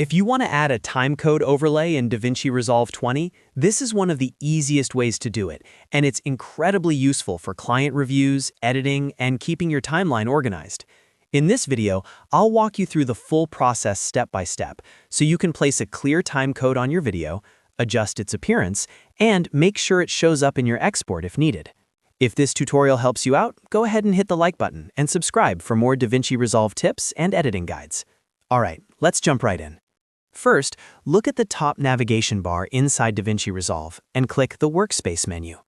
If you want to add a timecode overlay in DaVinci Resolve 20, this is one of the easiest ways to do it, and it's incredibly useful for client reviews, editing, and keeping your timeline organized. In this video, I'll walk you through the full process step by step, so you can place a clear timecode on your video, adjust its appearance, and make sure it shows up in your export if needed. If this tutorial helps you out, go ahead and hit the like button and subscribe for more DaVinci Resolve tips and editing guides. Alright, let's jump right in. First, look at the top navigation bar inside DaVinci Resolve and click the Workspace menu.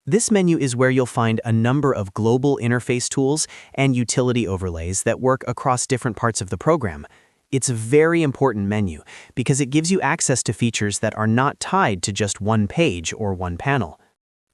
This menu is where you'll find a number of global interface tools and utility overlays that work across different parts of the program. It's a very important menu because it gives you access to features that are not tied to just one page or one panel.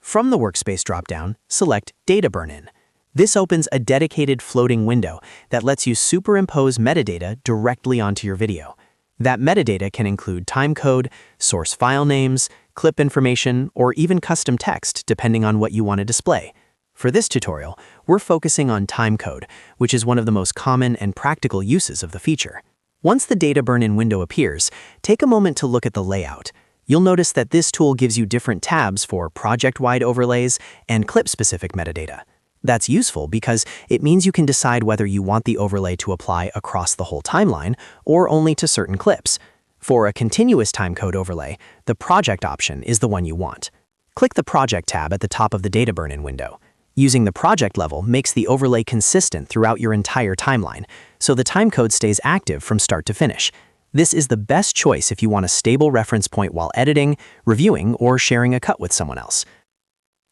From the Workspace dropdown, select Data Burn-In. This opens a dedicated floating window that lets you superimpose metadata directly onto your video. That metadata can include timecode, source file names, clip information, or even custom text depending on what you want to display. For this tutorial, we're focusing on timecode, which is one of the most common and practical uses of the feature. Once the Data Burn-In window appears, take a moment to look at the layout. You'll notice that this tool gives you different tabs for project-wide overlays and clip-specific metadata. That's useful because it means you can decide whether you want the overlay to apply across the whole timeline or only to certain clips. For a continuous timecode overlay, the project option is the one you want. Click the Project tab at the top of the Data Burn-In window. Using the project level makes the overlay consistent throughout your entire timeline, so the timecode stays active from start to finish. This is the best choice if you want a stable reference point while editing, reviewing, or sharing a cut with someone else.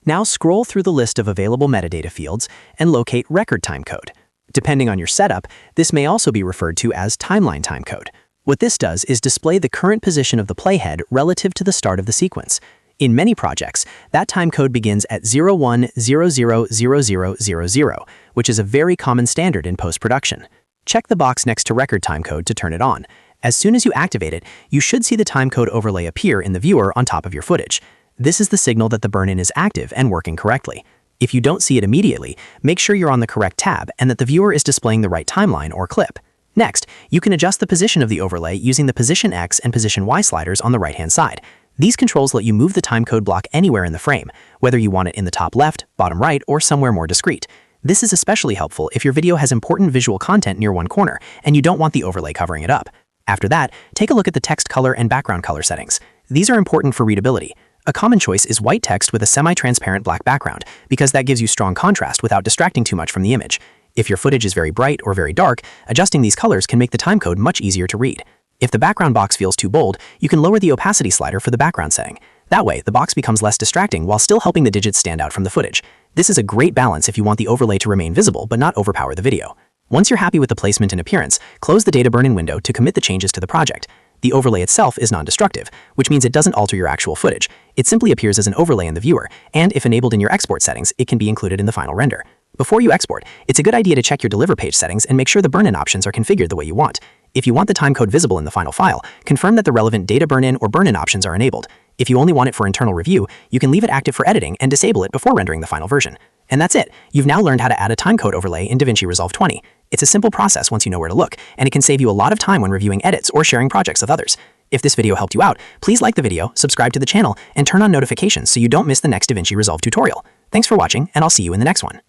Now scroll through the list of available metadata fields and locate Record Timecode. Depending on your setup, this may also be referred to as Timeline Timecode. What this does is display the current position of the playhead relative to the start of the sequence. In many projects, that timecode begins at 01000000, which is a very common standard in post-production. Check the box next to Record Timecode to turn it on. As soon as you activate it, you should see the timecode overlay appear in the viewer on top of your footage. This is the signal that the burn-in is active and working correctly. If you don't see it immediately, make sure you're on the correct tab and that the viewer is displaying the right timeline or clip. Next, you can adjust the position of the overlay using the Position X and Position Y sliders on the right-hand side. These controls let you move the timecode block anywhere in the frame, whether you want it in the top left, bottom right, or somewhere more discreet. This is especially helpful if your video has important visual content near one corner and you don't want the overlay covering it up. After that, take a look at the text color and background color settings. These are important for readability. A common choice is white text with a semi-transparent black background, because that gives you strong contrast without distracting too much from the image. If your footage is very bright or very dark, adjusting these colors can make the timecode much easier to read. If the background box feels too bold, you can lower the opacity slider for the background setting. That way, the box becomes less distracting while still helping the digits stand out from the footage. This is a great balance if you want the overlay to remain visible but not overpower the video. Once you're happy with the placement and appearance, close the Data Burn-In window to commit the changes to the project. The overlay itself is non-destructive, which means it doesn't alter your actual footage. It simply appears as an overlay in the viewer, and if enabled in your export settings, it can be included in the final render. Before you export, it's a good idea to check your deliver page settings and make sure the burn-in options are configured the way you want. If you want the timecode visible in the final file, confirm that the relevant data burn-in or burn-in options are enabled. If you only want it for internal review, you can leave it active for editing and disable it before rendering the final version. And that's it. You've now learned how to add a timecode overlay in DaVinci Resolve 20. It's a simple process once you know where to look, and it can save you a lot of time when reviewing edits or sharing projects with others. If this video helped you out, please like the video, subscribe to the channel, and turn on notifications so you don't miss the next DaVinci Resolve tutorial. Thanks for watching, and I'll see you in the next one.